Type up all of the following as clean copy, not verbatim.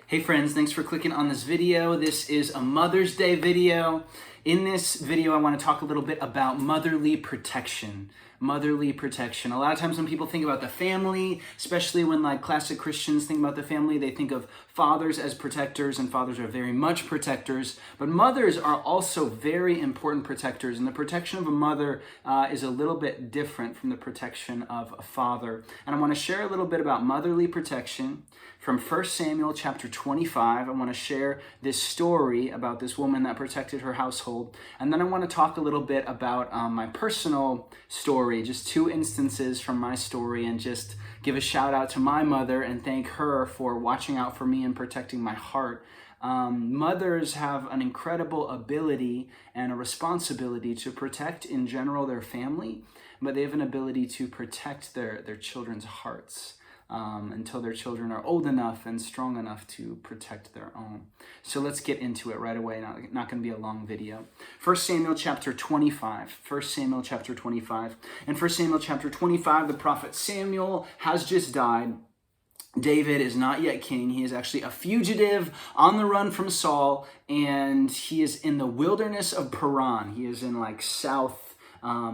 Hey friends, thanks for clicking on this video. This is a Mother's Day video. In this video, I want to talk a little bit about motherly protection. Motherly protection. A lot of times when people think about the family, especially when like classic Christians think about the family, they think of fathers as protectors, and fathers are very much protectors, but mothers are also very important protectors, and the protection of a mother is a little bit different from the protection of a father. And I want to share a little bit about motherly protection from 1 Samuel chapter 25. I want to share this story about this woman that protected her household, and then I want to talk a little bit about my personal story, just two instances from my story, and just give a shout out to my mother and thank her for watching out for me and protecting my heart. Mothers have an incredible ability and a responsibility to protect in general their family, but they have an ability to protect their children's hearts until their children are old enough and strong enough to protect their own. So let's get into it right away. Not going to be a long video. 1 Samuel chapter 25. 1 Samuel chapter 25. In 1 Samuel chapter 25, the prophet Samuel has just died. David is not yet king. He is actually a fugitive on the run from Saul, and he is in the wilderness of Paran. He is in like South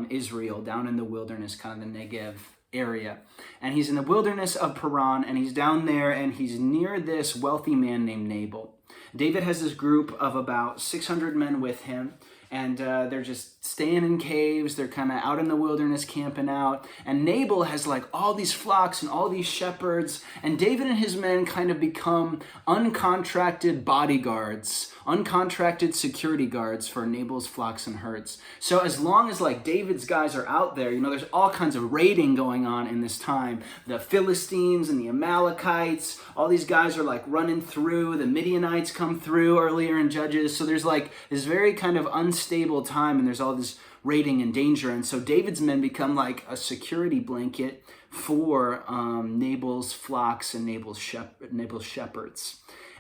Israel, down in the wilderness, kind of the Negev area. And he's in the wilderness of Paran, and he's down there, and he's near this wealthy man named Nabal. David has this group of about 600 men with him, and they're just staying in caves. They're kind of out in the wilderness camping out. And Nabal has like all these flocks and all these shepherds. And David and his men kind of become uncontracted bodyguards, uncontracted security guards for Nabal's flocks and herds. So as long as like David's guys are out there, there's all kinds of raiding going on in this time. The Philistines and the Amalekites, all these guys are like running through. The Midianites come through earlier in Judges. So there's like this very kind of unstable time, and there's all this raiding and danger. And so David's men become like a security blanket for Nabal's flocks and Nabal's shepherds.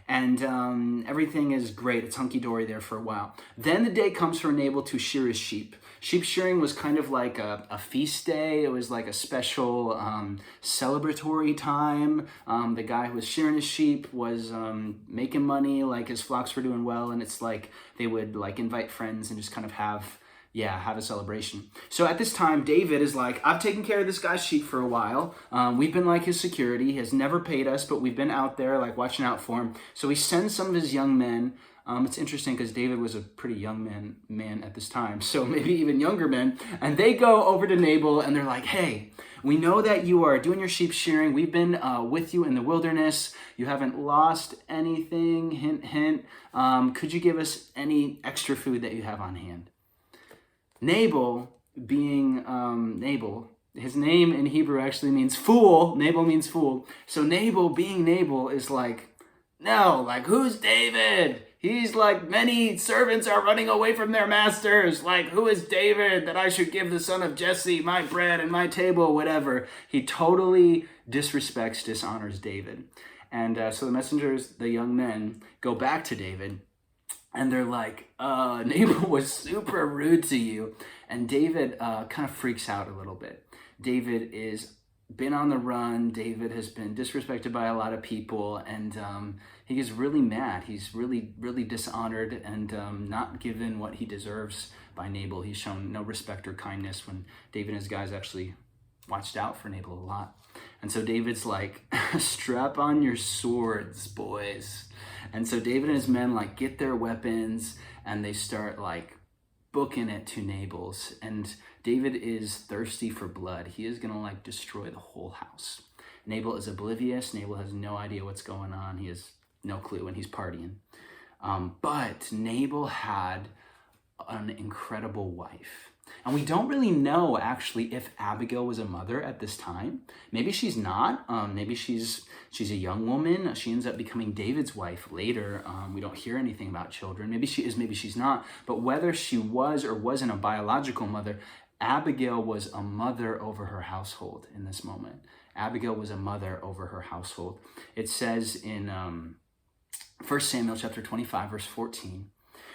And everything is great. It's hunky-dory there for a while. Then the day comes for Nabal to shear his sheep. Sheep shearing was kind of like a feast day. It was like a special celebratory time. The guy who was shearing his sheep was making money, like his flocks were doing well, and it's like they would like invite friends and just kind of have a celebration. So at this time, David is like, I've taken care of this guy's sheep for a while. We've been like his security. He has never paid us, but we've been out there like watching out for him. So he sends some of his young men. It's interesting because David was a pretty young man at this time, so maybe even younger men. And they go over to Nabal and they're like, hey, we know that you are doing your sheep shearing. We've been with you in the wilderness. You haven't lost anything, hint, hint. Could you give us any extra food that you have on hand? Nabal, being Nabal, his name in Hebrew actually means fool. Nabal means fool. So Nabal, being Nabal, is like, no, like, who's David? He's like, many servants are running away from their masters. Like, who is David that I should give the son of Jesse my bread and my table, whatever? He totally dishonors David. And so the messengers, the young men, go back to David. And they're like, Nabal was super rude to you. And David kind of freaks out a little bit. David is been on the run. David has been disrespected by a lot of people. And he gets really mad. He's really, really dishonored and not given what he deserves by Nabal. He's shown no respect or kindness when David and his guys actually watched out for Nabal a lot. And so David's like, strap on your swords, boys. And so David and his men like get their weapons and they start like booking it to Nabal's. And David is thirsty for blood. He is gonna like destroy the whole house. Nabal is oblivious. Nabal has no idea what's going on. He has no clue, and he's partying. But Nabal had an incredible wife. And we don't really know, actually, if Abigail was a mother at this time. Maybe she's not. Maybe she's a young woman. She ends up becoming David's wife later. We don't hear anything about children. Maybe she is, maybe she's not. But whether she was or wasn't a biological mother, Abigail was a mother over her household in this moment. Abigail was a mother over her household. It says in 1 Samuel chapter 25, verse 14,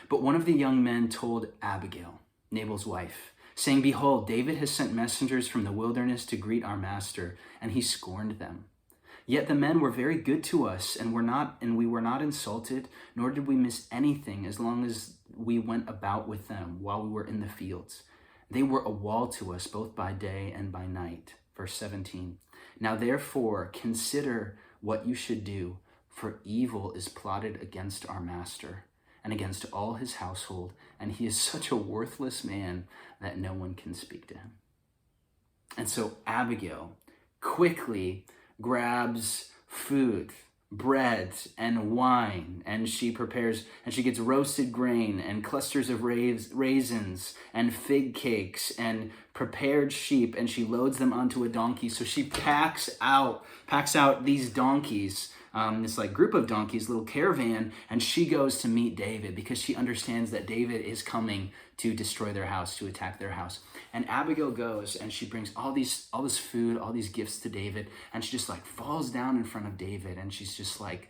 but one of the young men told Abigail, Nabal's wife, saying, behold, David has sent messengers from the wilderness to greet our master, and he scorned them. Yet the men were very good to us, and we were not insulted, nor did we miss anything as long as we went about with them while we were in the fields. They were a wall to us both by day and by night. Verse 17. Now therefore consider what you should do, for evil is plotted against our master and against all his household, and he is such a worthless man that no one can speak to him. And so Abigail quickly grabs food, bread, and wine, and she prepares, and she gets roasted grain and clusters of raisins and fig cakes and prepared sheep, and she loads them onto a donkey. So she packs out these donkeys, this like group of donkeys, little caravan, and she goes to meet David because she understands that David is coming to destroy their house, to attack their house. And Abigail goes and she brings all this food, all these gifts to David, and she just like falls down in front of David, and she's just like,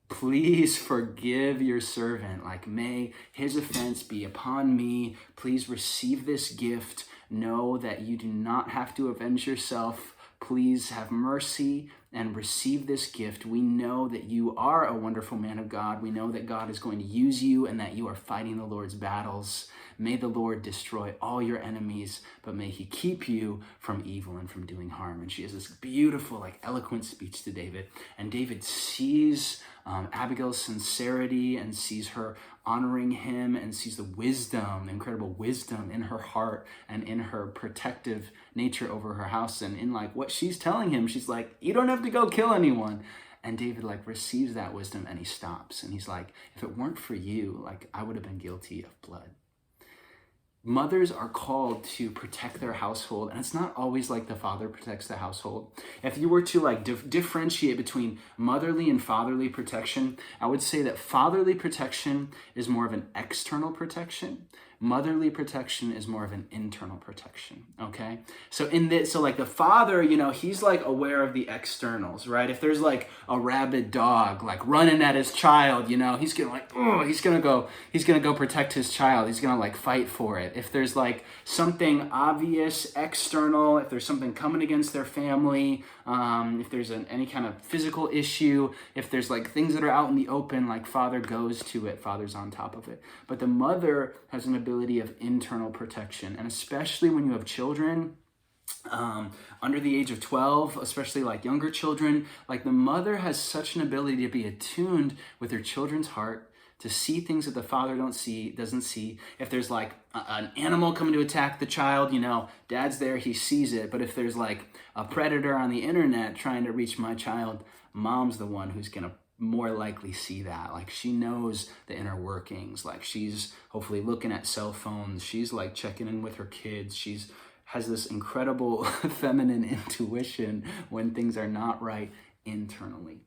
please forgive your servant. Like, may his offense be upon me. Please receive this gift. Know that you do not have to avenge yourself. Please have mercy and receive this gift. We know that you are a wonderful man of God. We know that God is going to use you and that you are fighting the Lord's battles. May the Lord destroy all your enemies, but may he keep you from evil and from doing harm. And she has this beautiful, like, eloquent speech to David. And David sees Abigail's sincerity and sees her honoring him and sees the wisdom, the incredible wisdom in her heart and in her protective nature over her house. And in like what she's telling him, she's like, you don't have to go kill anyone. And David like receives that wisdom and he stops. And he's like, if it weren't for you, like I would have been guilty of blood. Mothers are called to protect their household, and it's not always like the father protects the household. If you were to like differentiate between motherly and fatherly protection, I would say that fatherly protection is more of an external protection. Motherly protection is more of an internal protection, okay? So like the father, you know, he's like aware of the externals, right? If there's like a rabid dog like running at his child, you know, he's gonna go protect his child. He's gonna like fight for it. If there's like something obvious external, if there's something coming against their family, if there's any kind of physical issue, if there's like things that are out in the open, like father goes to it, father's on top of it. But the mother has an ability of internal protection, and especially when you have children under the age of 12, especially like younger children, like the mother has such an ability to be attuned with her children's heart, to see things that the father doesn't see. If there's like an animal coming to attack the child, you know, dad's there, he sees it. But if there's like a predator on the internet trying to reach my child, mom's the one who's gonna more likely see that. Like she knows the inner workings. Like she's hopefully looking at cell phones. She's like checking in with her kids. Has this incredible feminine intuition when things are not right internally.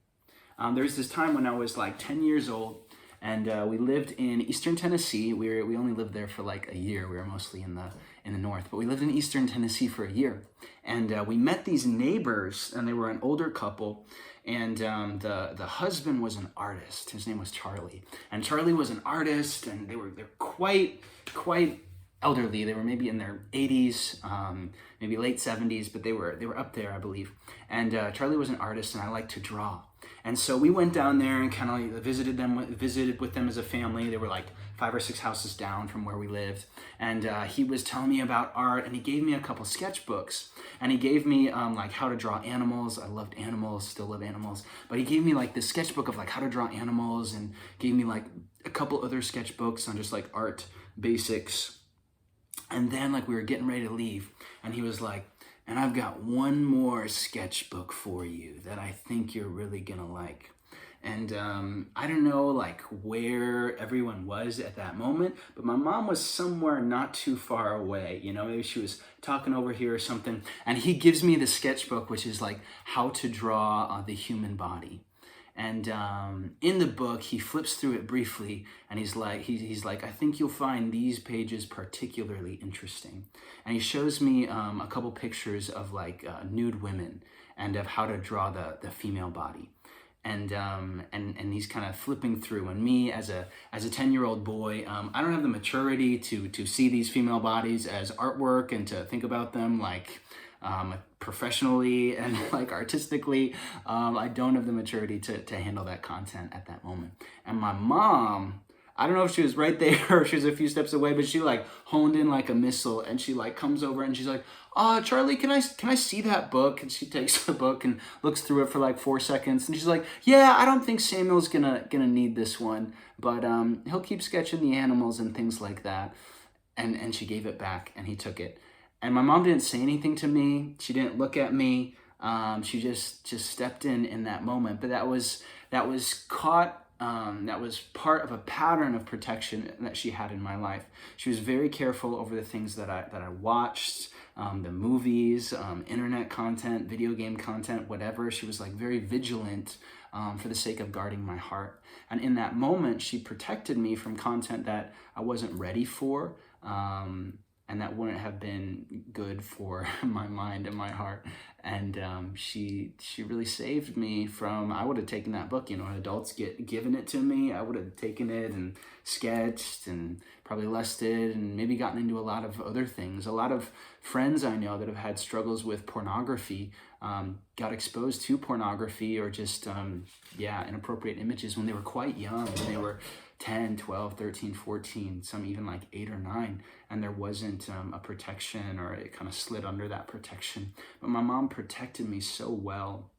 There's this time when I was like 10 years old, and we lived in Eastern Tennessee. We only lived there for like a year. We were mostly in the north, but we lived in Eastern Tennessee for a year. And we met these neighbors, and they were an older couple. And the husband was an artist. His name was Charlie. And Charlie was an artist, and they're quite elderly. They were maybe in their 80s, maybe late 70s, but they were up there, I believe. And Charlie was an artist, and I liked to draw. And so we went down there and kind of visited with them as a family. They were like 5 or 6 houses down from where we lived. And he was telling me about art, and he gave me a couple sketchbooks. And he gave me like how to draw animals. I loved animals, still love animals. But he gave me like this sketchbook of like how to draw animals, and gave me like a couple other sketchbooks on just like art basics. And then like we were getting ready to leave, and he was like, and I've got one more sketchbook for you that I think you're really gonna like. And I don't know like where everyone was at that moment, but my mom was somewhere not too far away. You know, maybe she was talking over here or something. And he gives me the sketchbook, which is like how to draw the human body. And in the book, he flips through it briefly, and he's like, I think you'll find these pages particularly interesting. And he shows me a couple pictures of like nude women and of how to draw the female body. And he's kind of flipping through. And me as a 10-year-old boy, I don't have the maturity to see these female bodies as artwork and to think about them like Professionally and like artistically, I don't have the maturity to handle that content at that moment. And my mom, I don't know if she was right there or she was a few steps away, but she like honed in like a missile, and she like comes over and she's like, Charlie, can I see that book? And she takes the book and looks through it for like 4 seconds, and she's like, yeah, I don't think Samuel's gonna need this one, but he'll keep sketching the animals and things like that. And she gave it back, and he took it. And my mom didn't say anything to me. She didn't look at me. She just stepped in that moment. But that was caught. That was part of a pattern of protection that she had in my life. She was very careful over the things that I watched, the movies, internet content, video game content, whatever. She was like very vigilant for the sake of guarding my heart. And in that moment, she protected me from content that I wasn't ready for. And that wouldn't have been good for my mind and my heart. And she really saved me from, I would have taken that book, adults given it to me, I would have taken it and sketched and probably lusted and maybe gotten into a lot of other things. A lot of friends I know that have had struggles with pornography got exposed to pornography or just, inappropriate images when they were quite young, when they were 10, 12, 13, 14, some even like 8 or 9, and there wasn't a protection, or it kind of slid under that protection. But my mom protected me so well,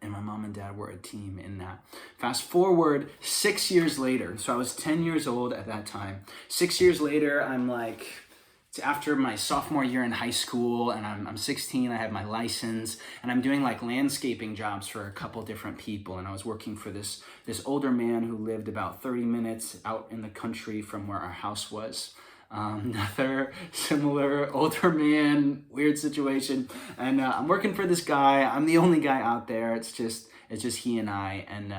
and my mom and dad were a team in that. Fast forward 6 years later, so I was 10 years old at that time. 6 years later, I'm like, it's after my sophomore year in high school, and I'm 16, I have my license, and I'm doing like landscaping jobs for a couple different people, and I was working for this older man who lived about 30 minutes out in the country from where our house was. Another similar older man, weird situation, and I'm working for this guy. I'm the only guy out there. It's just he and I, and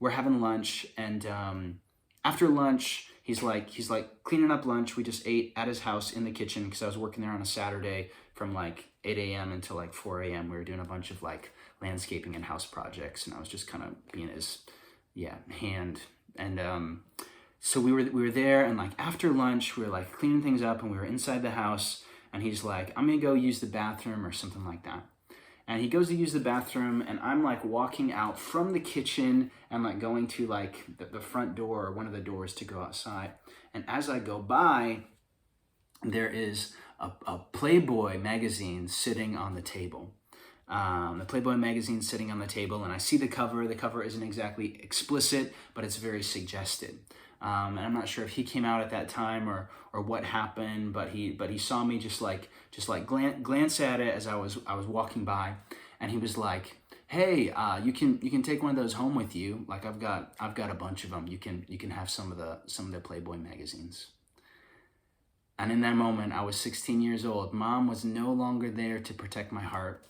we're having lunch, and after lunch, he's like cleaning up lunch. We just ate at his house in the kitchen because I was working there on a Saturday from like 8 a.m. until like 4 a.m. We were doing a bunch of like landscaping and house projects, and I was just kind of being his hand. And so we were there, and like after lunch, we were like cleaning things up, and we were inside the house, and he's like, I'm gonna go use the bathroom or something like that. And he goes to use the bathroom, and I'm like walking out from the kitchen and like going to like the front door or one of the doors to go outside. And as I go by, there is a Playboy magazine sitting on the table. The Playboy magazine sitting on the table, and I see the cover. The cover isn't exactly explicit, but it's very suggested. And I'm not sure if he came out at that time or what happened, but he saw me just like glance at it as I was walking by, and he was like, "Hey, you can take one of those home with you. Like I've got a bunch of them. You can have some of the Playboy magazines." And in that moment, I was 16 years old. Mom was no longer there to protect my heart.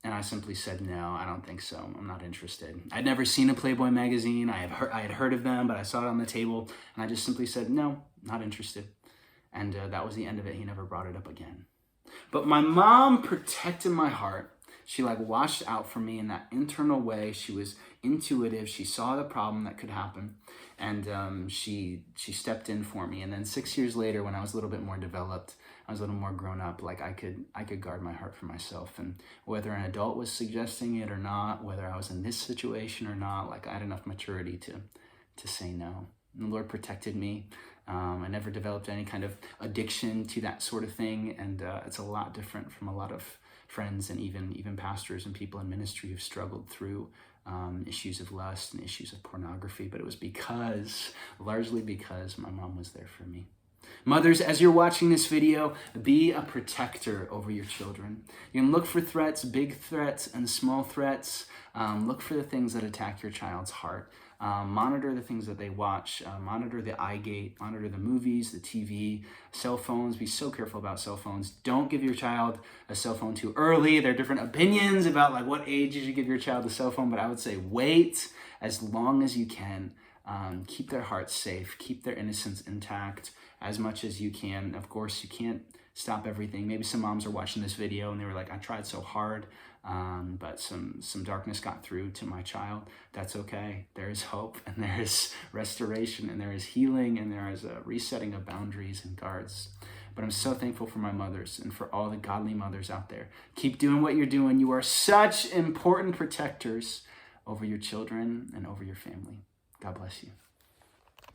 And I simply said, no, I don't think so. I'm not interested. I'd never seen a Playboy magazine. I had heard of them, but I saw it on the table. And I just simply said, no, not interested. And that was the end of it. He never brought it up again. But my mom protected my heart. She like watched out for me in that internal way. She was intuitive. She saw the problem that could happen. And she stepped in for me. And then 6 years later, when I was a little bit more developed, I was a little more grown up, like I could guard my heart for myself. And whether an adult was suggesting it or not, whether I was in this situation or not, like I had enough maturity to say no. And the Lord protected me. I never developed any kind of addiction to that sort of thing. And it's a lot different from a lot of friends and even pastors and people in ministry who've struggled through issues of lust and issues of pornography. But it was largely because my mom was there for me. Mothers, as you're watching this video, be a protector over your children. You can look for threats, big threats and small threats. Look for the things that attack your child's heart. Monitor the things that they watch. Monitor the eye gate. Monitor the movies, the TV, cell phones. Be so careful about cell phones. Don't give your child a cell phone too early. There are different opinions about like what age you should give your child a cell phone, but I would say wait as long as you can. Keep their hearts safe. Keep their innocence intact as much as you can. Of course, you can't stop everything. Maybe some moms are watching this video and they were like, I tried so hard, but some darkness got through to my child. That's okay. There is hope, and there is restoration, and there is healing, and there is a resetting of boundaries and guards. But I'm so thankful for my mothers and for all the godly mothers out there. Keep doing what you're doing. You are such important protectors over your children and over your family. God bless you.